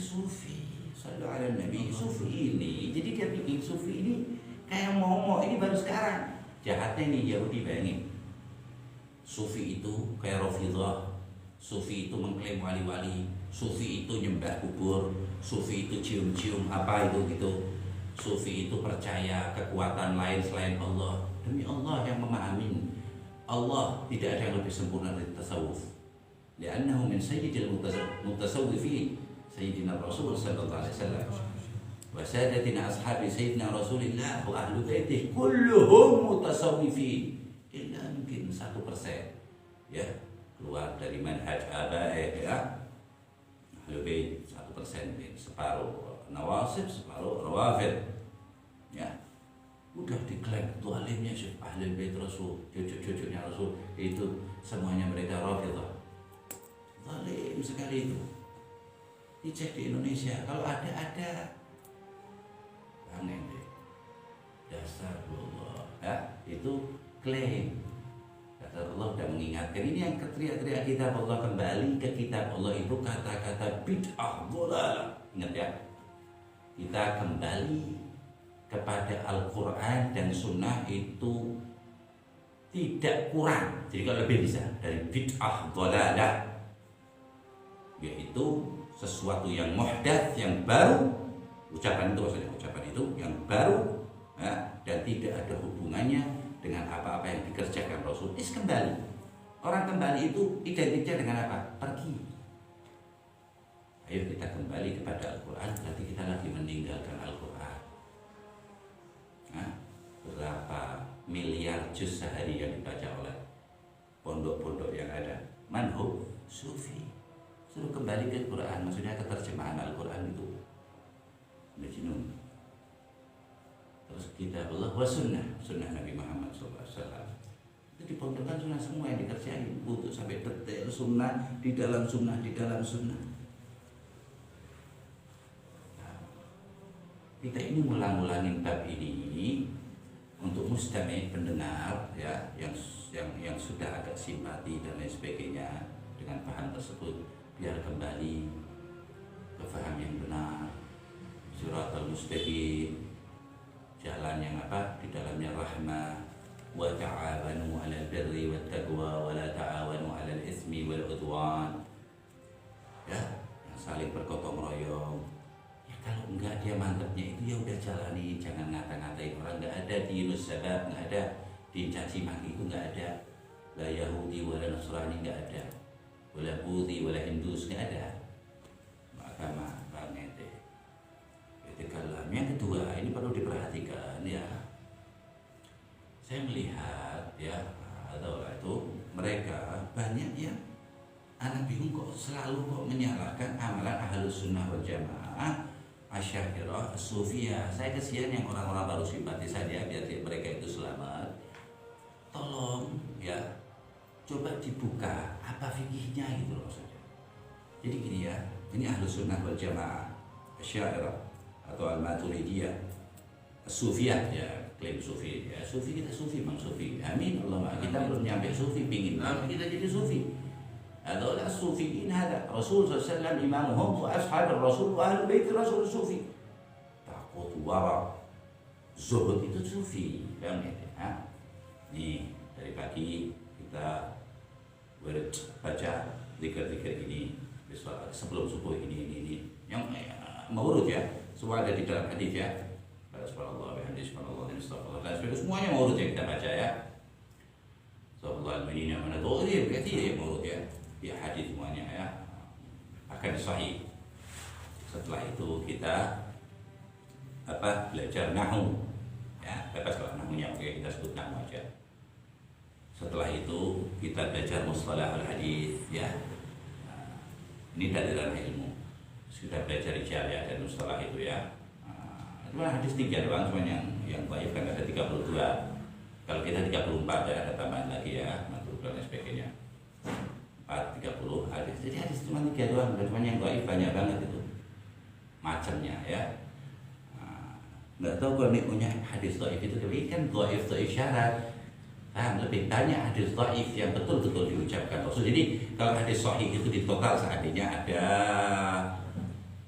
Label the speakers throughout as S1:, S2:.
S1: sufi. Sallallahu alaihi Nabi, sufi ini. Jadi dia bikin sufi ini kayak mau ini baru sekarang. Jahatnya nih Yahudi, bayangin. Sufi itu kayak Rafidhah. Sufi itu mengklaim wali-wali. Sufi itu nyembah kubur. Sufi itu cium-cium apa itu gitu. Sufi itu percaya kekuatan lain selain Allah. Demi Allah yang memahami Allah tidak ada yang lebih sempurna dari tasawuf. Li'annahu min sayyidil mutasawwifin, sayyidina Rasul sallallahu alaihi wasallam. Wa sadatina ashabi sayyidina Rasulillah wa ahlu baitih kulluhum mutasawwifin. Illa mungkin 1% ya keluar dari manhaj abaih ya. Ahlu bait 1%, separuh nawasib, separuh rawafid. Ya. Udah diklaim ketua alimnya Syekh Ahlul Bait Rasul, cucu-cucunya Rasul, itu semuanya mereka Rafidhah. Zalim sekali itu. Dicek di Indonesia, kalau ada aneh deh. Dasar Allah, ya, itu klaim. Kata Allah sudah mengingatkan. Ini yang teriak-teriak kitab Allah, kembali ke kitab Allah itu kata-kata bid'ah dhalalah. Ingat ya. Kita kembali kepada Al-Quran dan Sunnah itu tidak kurang, jadi kalau lebih bisa dari bid'ah dhalalah, yaitu sesuatu yang muhdats, yang baru, ucapan itu maksudnya, ucapan itu yang baru ya, dan tidak ada hubungannya dengan apa-apa yang dikerjakan Rasul. Kembali, orang kembali itu identiknya dengan apa? Pergi. Ayo kita kembali kepada Al-Quran, berarti kita lagi meninggalkan Al-Quran. Berapa miliar juz sehari yang dibaca oleh pondok-pondok yang ada? Manhub sufi. Suruh kembali ke Quran, maksudnya ke terjemahan Al-Quran itu. Majnun. Terus kita Allah wa sunnah Nabi Muhammad SAW. Itu dipondokkan sunnah semua yang dikerjain, untuk sampai detail sunnah di dalam sunnah di dalam sunnah. Kita ini ngulang-ngulangin bab ini untuk mustami' pendengar ya yang sudah agak simpati dan lain sebagainya dengan paham tersebut, biar kembali ke paham yang benar, siratal mustaqim, jalan yang apa di dalamnya rahmah. Wa ta'awanu 'alal birri wat taqwa wa la ta'awanu 'alal itsmi wal 'udwan. Ya, yang saling bergotong royong. Kalau enggak dia mantepnya itu ya udah jalani, jangan ngata-ngatain orang. Enggak ada di Yunus Sabab, enggak ada di caci maki, itu enggak ada. La Yahudi wala Nasrani enggak ada, wala Buddhi wala Hindus enggak ada. Agama banget deh. Itu kalam. Yang kedua, ini perlu diperhatikan ya. Saya melihat ya, atau itu mereka banyak yang anak bingung kok selalu menyalahkan amalan Ahlus Sunnah wal Jamaah, Asy'ariyah, Sufiyah. Saya kesian yang orang-orang baru simpati saja biar mereka itu selamat. Tolong ya, coba dibuka apa fikihnya gitu loh saja. Jadi gini ya, ini Ahlus Sunnah wal Jamaah, Asy'ariyah atau Al-Maturidiyah, Sufiyah ya, klaim sufi ya. Sufi kita sufi, Bang Sufi. Amin Allah. Kita belum nyampe sufi, pingin kita jadi sufi. Adalah sufiin ada Rasul SAW imamuhum wa ashabul Rasul wa ahlu bait Rasul sufi. Takut wara, zuhud itu sufi, kan ya? Nih dari pagi kita baca zikir-zikir ini, sebelum subuh ini yang mengurut ya, semua ada di dalam hadis ya. Subhanallah wa bihamdihi subhanallah wa astagfirullah. Semuanya mengurut ya kita baca ya. Sallallahu alaihi wa sallam. Berarti ya mengurut ya. Ya hadis semuanya ya akan sahih. Setelah itu kita belajar nahwu ya, bebas kalau nahwunya oke, kita sebut nahwu aja. Setelah itu kita belajar mustalah al-hadis ya. Nah, ini dalilan ilmu. Sudah belajar ijal ya dan mustalah itu ya. Cuma hadis 3 doang, cuma yang baik kan ada 32. Kalau kita 34 ya, ada tambahan lagi ya, matur dan sebagainya. 30 hadis. Jadi hadis cuma 3 doang, cuma yang dhaif banyak banget itu macamnya ya. Nggak tahu kalau punya hadis dhaif itu kan dhaif syarat. Lebih banyak hadis dhaif yang betul-betul diucapkan Rasul. Jadi kalau hadis sahih itu di total seandainya ada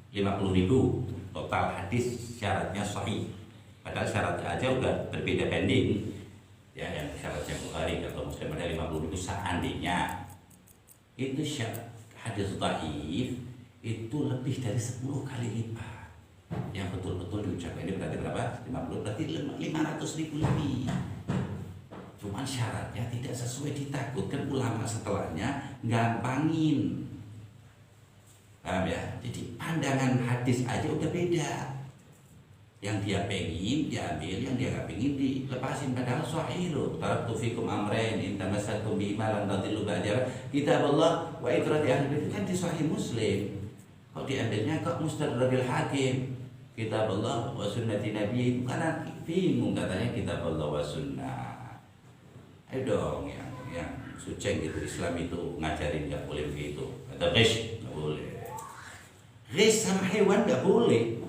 S1: 50.000 total hadis syaratnya sahih. Padahal syaratnya aja udah berbeda banding. Ya, yang syaratnya Bukhari atau Muslim ada 50.000 seandainya. Itu syarat hadis dhaif itu lebih dari 10 kali lipat. Yang betul-betul diucapkan ini berarti berapa? 50 berarti 500.000 lebih. Cuman syaratnya tidak sesuai, ditakutkan ulama setelahnya gampangin. Paham ya? Jadi pandangan hadis aja udah beda. Yang dia pengen diambil, yang dia gak pengen dilepasin. Padahal sahih loh. Taraktu fikum amrayn in tamassaktum bihima lan tadillu ba'da kitabullah wa itrati ahli bait, kan di sahih Muslim. Kok diambilnya kok Mustadrakil Hakim? Kitabullah wa sunnati nabi, karena bingung katanya kitabullah wa sunnah. Ayo dong yang suceng gitu, Islam itu ngajarin gak boleh begitu. Kata ghish, gak boleh. Ghish sama hewan gak boleh.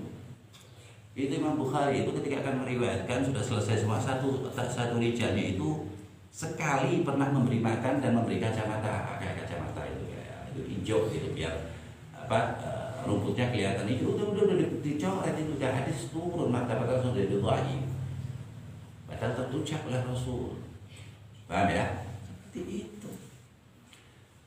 S1: Itu Imam Bukhari itu ketika akan meriwayatkan sudah selesai semua, satu rijalnya itu sekali pernah memberi makan dan memberi kacamata, kayak kacamata itu ya, itu hijau gitu biar rumputnya kelihatan hijau. Udah dicoret, itu udah hadis turun martabat langsung dari dhaif. Padahal terucap oleh Rasul. Paham ya? Seperti itu.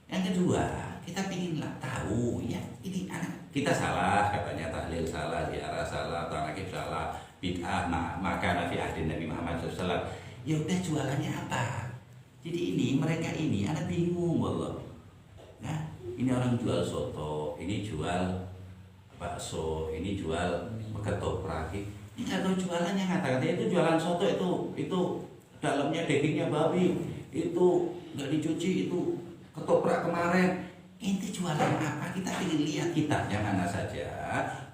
S1: Yang kedua, kita pinginlah tahu ya, ini anak kita salah, katanya tahlil salah, ziarah salah, tarakib salah, bid'ah, maka Nabi ahdi Nabi Muhammad SAW. Ya udah, jualannya apa? Jadi ini mereka ini anak bingung wallah. Nah, ini orang jual soto, ini jual bakso, ini jual ketoprak. Ini nggak tahu jualannya, kata-katanya itu jualan soto itu dalamnya dagingnya babi, itu nggak dicuci, itu ketoprak kemarin. Inti jualan apa? Kita ingin lihat kitabnya mana saja,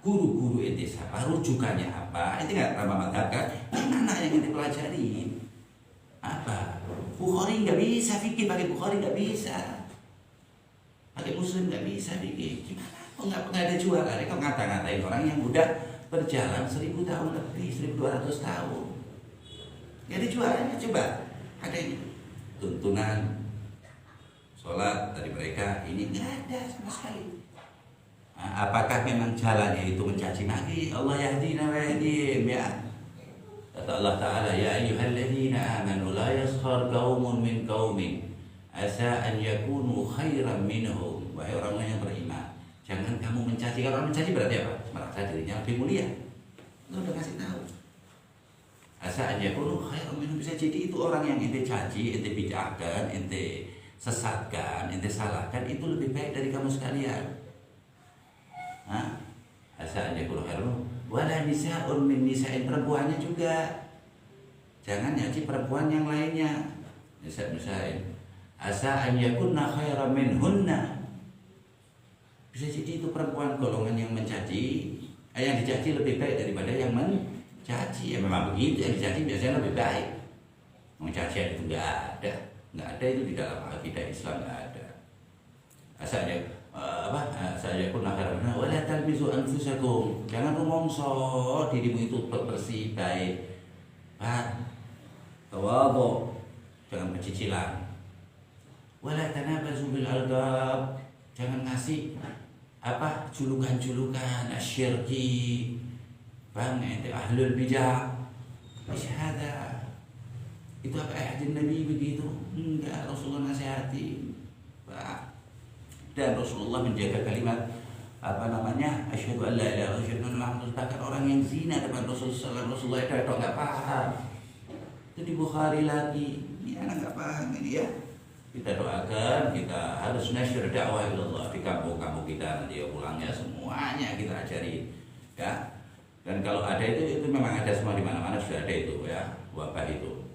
S1: guru-guru inti siapa, rujukannya apa. Inti nggak tambah madhab kan? Yang mana yang inti pelajari? Apa? Bukhari nggak bisa fikih, pakai Bukhari nggak bisa, pakai Muslim nggak bisa fikih. Gimana? Kok nggak ada jualan? Kok ngata-ngatain orang yang udah berjalan 1000 tahun lebih, 1200 tahun? Nggak ada jualannya. Coba ada ini tuntunan sholat dari mereka, ini nggak ada sama sekali. Nah, apakah memang jalannya itu mencaci maki? Allah yahdina wa yahdihim ya. Kata Allah Ta'ala, ya ayyuhalladzina amanu la yaskhar qaumun min qaumin asa an yakunu khairan minhum. Wahai orang yang beriman, jangan kamu mencaci. Kalau orang mencaci berarti apa? Merasa dirinya lebih mulia. Lu udah kasih tahu. Asa an yakunu khairan minhum, bisa jadi itu orang yang ente caci, ente bid'ahkan, ente sesatkan, ente salahkan, itu lebih baik dari kamu sekalian. Asa aja kalau harum, wala nisa'un min nisa'in, perempuannya juga. Jangan nyaci perempuan yang lainnya. Nisa'in. Asa an yakunna khairan minhunna. Bisa jadi itu perempuan golongan yang mencaci, yang dicaci lebih baik daripada yang mencaci. Ya memang begitu, yang dicaci biasanya lebih baik. Mencaci itu enggak ada. Nggak ada itu di dalam akidah Islam, nggak ada. Asalnya saya pun akhirnya wala talbisu anfusakum, jangan rumongso dirimu itu bersih baik, tawadhu, jangan pecicilan. Wala tanabazu bil alqab, jangan ngasih julukan-julukan asyirki, ente ahlul bidah, isyhada. Itu apa hadis Nabi begitu? Enggak, Rasulullah nasihati. Dan Rasulullah menjaga kalimat asyhadu an la ilaha illallah wa asyhadu anna Muhammadan. Bahkan orang yang zina depan Rasulullah itu nggak paham. Itu di Bukhari lagi. Ini anak nggak paham ini ya. Kita doakan, kita harus nasyur dakwah ilallah di kampung-kampung kita, nanti pulangnya semuanya kita ajari ya. Dan kalau ada itu memang ada semua, di mana-mana sudah ada itu ya, wabah itu.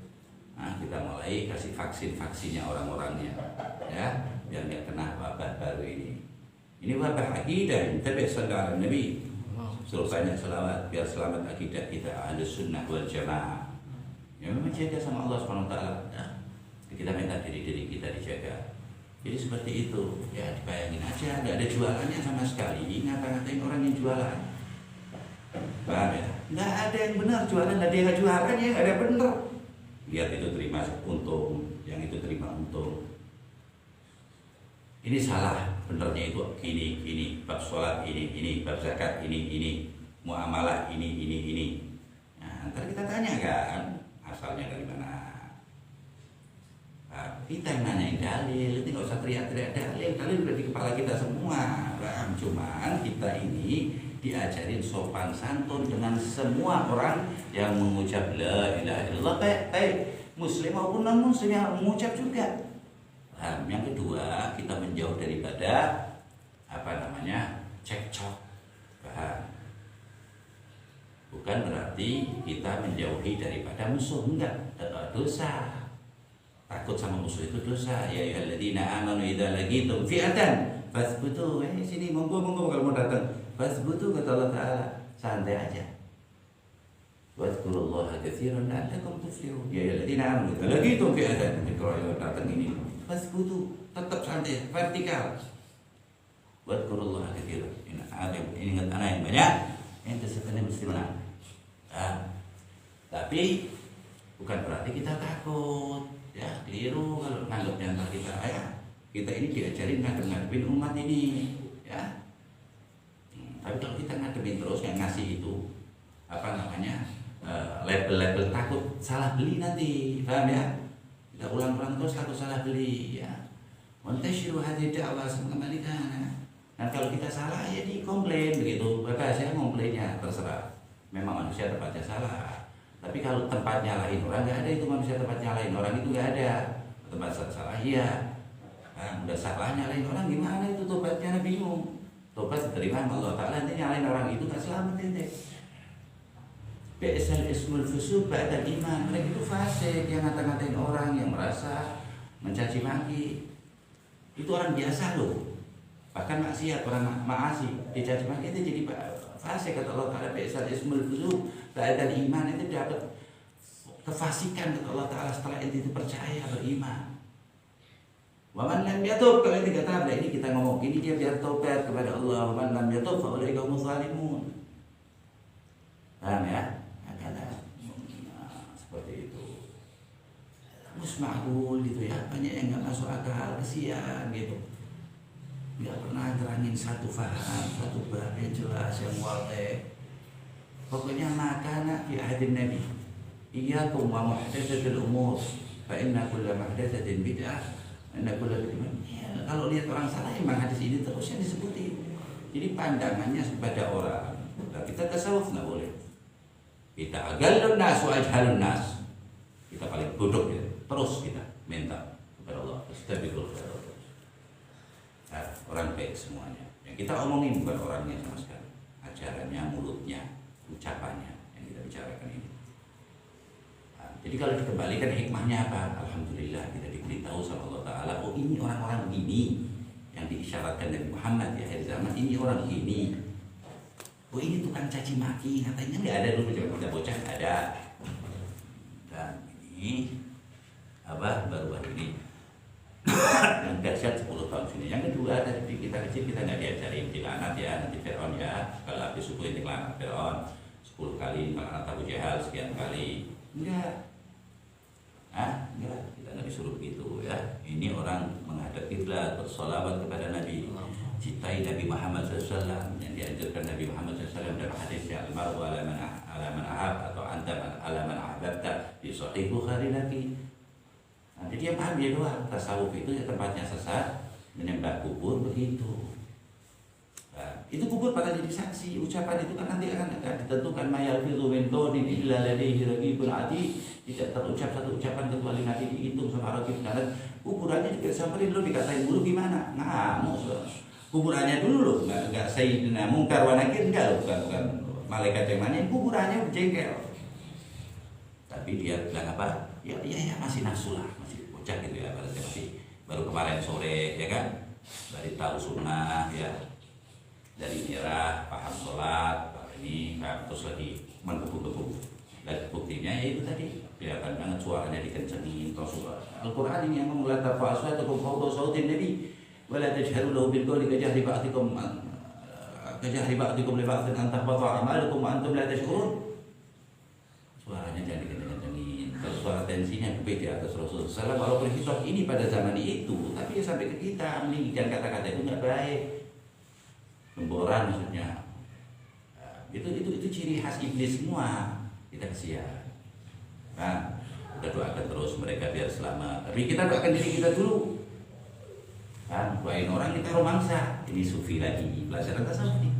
S1: Nah, kita mulai kasih vaksinnya orang-orangnya ya, biar nggak kena wabah baru ini. Ini wabah akidah, tapi sallallahu Nabi suruh banyak selawat biar selamat akidah kita, Ahlus Sunnah wal Jamaah. Ya memang jaga sama Allah SWT ya. Kita minta diri kita dijaga. Jadi seperti itu ya, dibayangin aja, nggak ada jualannya sama sekali, ngata-ngatain orang yang jualan. Paham ya? Nggak ada yang benar jualan, nggak ada yang jualan, ya nggak ada benar. Lihat itu terima untung, yang itu terima untung. Ini salah. benernya itu gini, bab sholat ini, bab zakat ini, muamalah ini. Nah, ntar kita tanya kan, asalnya dari mana? Nah, kita yang nanyain dalil, itu nggak usah teriak-teriak dalil udah di kepala kita semua. Nah, cuman kita ini diajarin sopan santun dengan semua orang yang mengucap la ilaha illallah, baik muslim maupun non muslim yang mengucap juga. Yang kedua, kita menjauh daripada cekcok. Bukan berarti kita menjauhi daripada musuh, enggak, dosa. Takut sama musuh itu dosa. Ya ayyuhalladzina amanu idza laqitum fi'atan fasbutu. Sini monggo kalau mau datang. Fasbutu kata Allah Ta'ala, santai aja. Wadhkurullaha katsiran la'allakum tuflihun. Ya ayyuhalladzina amanu idza laqitum fi'atan. Kalau datang ini fasbutu, tetap santai, vertikal. Wadhkurullaha katsiran. Ingat anak yang banyak, ente sebenarnya mesti menang. Tapi bukan berarti kita takut, ya keliru kalau nganggap diantar kita ini diajarin ngadepin umat ini, ya. Tapi kalau kita ngademin terus kayak ngasih itu label-label takut salah beli nanti, paham ya? Kita ulang-ulang terus takut salah beli, ya. Muntasyiru hadhihi da'wah, kembalikan. Nah kalau kita salah ya dikomplain begitu. Bapak saya komplainnya terserah. Memang manusia tempatnya salah. Tapi kalau tempatnya lain orang, nggak ada itu manusia tempatnya lain orang, itu nggak ada. Tempat salah iya. Nah, udah salah nyalain orang gimana itu tobatnya, bingung. Tobat diterima Allah Ta'ala, nanti nyalain orang itu nggak selamat ente. Bi'sal ismul fusuq ba'dal iman. Mereka itu fasik, yang ngata-ngatain orang, yang merasa mencaci maki. Itu orang biasa loh. Bahkan maksiat, orang maasi, dicaci maki itu jadi fasik, kata Allah Ta'ala. Bi'sal ismul fusuq ba'dal iman, itu dapat kefasikan, kata Allah Ta'ala, setelah itu percaya, beriman. Waman lam yatub, kalau ini kata ini kita ngomong ini dia biar taubat kepada Allah. Waman lam yatub fa ulaika humuz zalimun. Paham ya? Seperti itu. Musma'ul gitu ya, banyak yang nggak masuk akal, kesian gitu. Nggak pernah terangin satu faham, satu bab yang jelas, yang wadih. Pokoknya makana fi ahdin Nabi. Iyyakum wa muhdatsatil umur, fa inna kulla muhdatsatin bid'ah. Kalau lihat orang salah, memang hadis ini terus yang disebutin. Jadi pandangannya kepada orang. Nah, kita tasawuf nggak boleh. Kita agalun nas wa ajhalun nas. Kita paling bodoh ya. Terus kita minta kepada Allah. Astagfirullah. Nah, orang baik semuanya. Yang kita omongin bukan orangnya sama sekali. Ajarannya, mulutnya, ucapannya yang kita bicarakan ini. Nah, jadi kalau dikembalikan hikmahnya apa? Alhamdulillah kita diberitahu sama Allah Ta'ala, oh ini orang-orang begini yang diisyaratkan Nabi Muhammad di akhir zaman, ini orang begini. Oh ini tukang caci maki, katanya nggak ada dulu bocah nggak ada. Dan ini baru-baru ini yang dahsyat 10 tahun sini. Yang kedua, tadi kita kecil kita nggak diajarin dilaknat ya, nanti Fir'aun ya, kalau habis subuh ini dilaknat Fir'aun 10 kali, melaknat Abu Jahal sekian kali. Enggak. Enggak, kita nggak disuruh begitu ya. Ini orang menghadap kiblat, bersolawat kepada Nabi, cintai Nabi Muhammad SAW yang dianjurkan Nabi Muhammad SAW dalam hadisnya al-mar'u ala man ahab atau anta ala man ahbabta di Sahih Bukhari lagi. Nanti dia paham ya doang, tasawuf itu ya tempatnya sesat, menyembah kubur begitu. Nah, itu kubur pada jadi saksi. Ucapan itu kan nanti akan ditentukan mayalfizu min qawlin illa ladaihi raqibun atid. Tidak terucap satu ucapan kecuali nanti dihitung sama raqib. Karena kuburannya juga samperin lo, dikatain dulu gimana? Ngamuk. Kuburannya dulu loh, enggak sayyidina Munkar wa Nakir, enggak loh, bukan malaikat yang mana, kuburannya jengkel. Tapi dia bilang apa? Ya masih nafsu lah, masih bocah gitu ya, masih baru kemarin sore ya kan, dari tahu sunnah ya, dari merah paham sholat, ini terus lagi menggebu-gebu. Dan buktinya ya itu tadi, kelihatan banget suaranya dikencengin. Al-Quran ini yang mengulata fa'aswatukum fawqa sautin Nabi wala tajharu lahu bil qawli kajahri ba'dikum li ba'din an tahbata a'malukum wa antum la tashkurun. Suaranya jangan dikencengin. Kalau soal tensinya di atas Rasulullah SAW, walaupun hitop ini pada zaman itu, tapi ya sampai ke kita meninggikan kata-kata itu nggak baik, lemboran maksudnya. Itu ciri khas iblis semua. Kita kesian. Nah, kita doakan terus mereka biar selamat. Tapi kita doakan diri kita dulu. Kan, doain orang kita romansa. Ini sufi lagi, pelajaran tasawuf nih.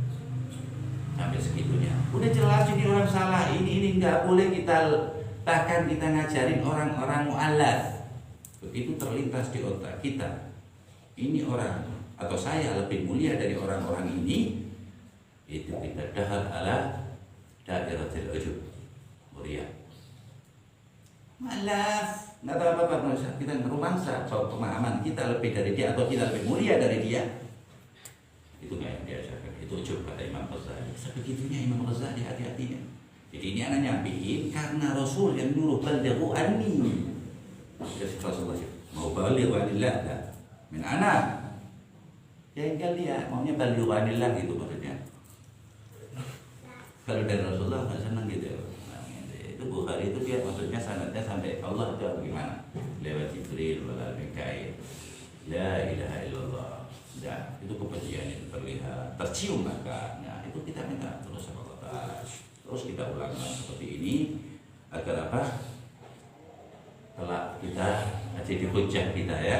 S1: Sampai segitunya. Udah jelas jadi orang salah. Ini nggak boleh kita, bahkan kita ngajarin orang-orang mu'allaf. Begitu terlintas di otak kita, ini orang atau saya lebih mulia dari orang-orang ini, itu kita dahal ala dairatil ujub, mulia. Mu'allaf, nggak tahu apa-apa, kita ngerumangsa bahwa pemahaman kita lebih dari dia atau kita lebih mulia dari dia. Itu nggak yang diajarkan. Itu ujub kata Imam Ghazali. Sebegitunya Imam Ghazali hati-hatinya. Jadi ini anak nyampiin karena Rasul yang nyuruh balighu anni. Jadi Rasulullah mau balighu anillah lah. Min anak. Ya tinggal dia maunya balighu anillah gitu maksudnya. Kalau dari Rasulullah nggak senang gitu. Nah, itu Bukhari itu dia maksudnya sanadnya sampai Allah itu gimana? Lewat Jibril wala Mikail. La ilaha illallah. Ya, itu kebencian itu terlihat, tercium maka. Nah, itu kita minta terus sama Allah Ta'ala. Terus kita ulang seperti ini agar apa? Kelak kita jadi hujah kita ya.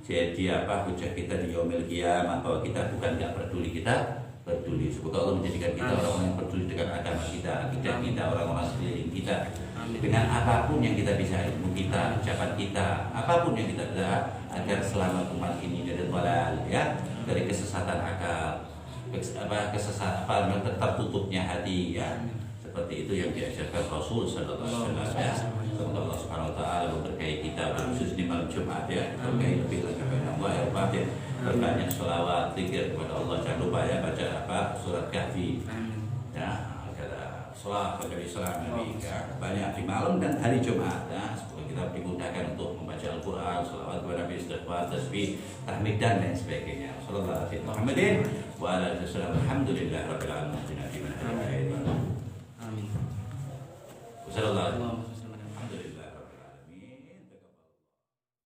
S1: Jadi apa hujah kita di yaumil qiyamah bahwa kita bukan nggak peduli, kita peduli. Semoga Allah menjadikan kita orang-orang yang peduli dengan agama kita, akidah kita, orang-orang sekeliling kita. Dengan apapun yang kita bisa, ilmu kita, ucapan kita, apapun yang kita bisa, agar selamat umat ini dari dalal ya, dari kesesatan akal, kesesatan tertutupnya hati ya. Seperti itu yang diajarkan Rasul sallallahu alaihi wasallam ya. Semoga Allah Subhanahu wa taala memberkahi kita khusus di malam Jumat ya. Berkahi lebih lagi kepada Allah ya Rabb ya. Berbanyak selawat, zikir kepada Allah. Jangan lupa ya baca apa? Surat Kahfi. Ya. Sholat pada Islam Nabi banyak di malam dan hari Jumat ya. Semoga kita dimudahkan untuk membaca Al-Quran, sholawat kepada Nabi, istighfar, tasbih, tahmid dan lain sebagainya. Sallallahu alaihi Muhammadin wa ala alihi wasallam. Alhamdulillah rabbil alamin. Amin. Sallallahu alaihi